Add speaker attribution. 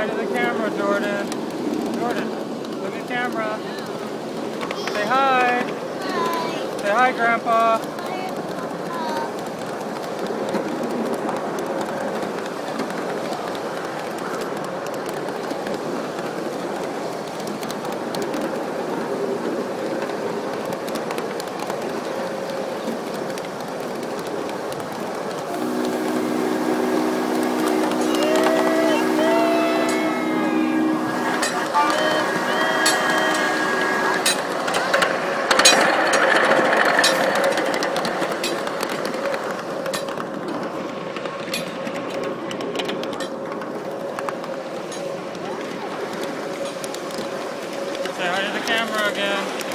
Speaker 1: hi to the camera, Jordan. Jordan, look at camera. Say hi. Say hi, Grandpa. Say hi to the camera again.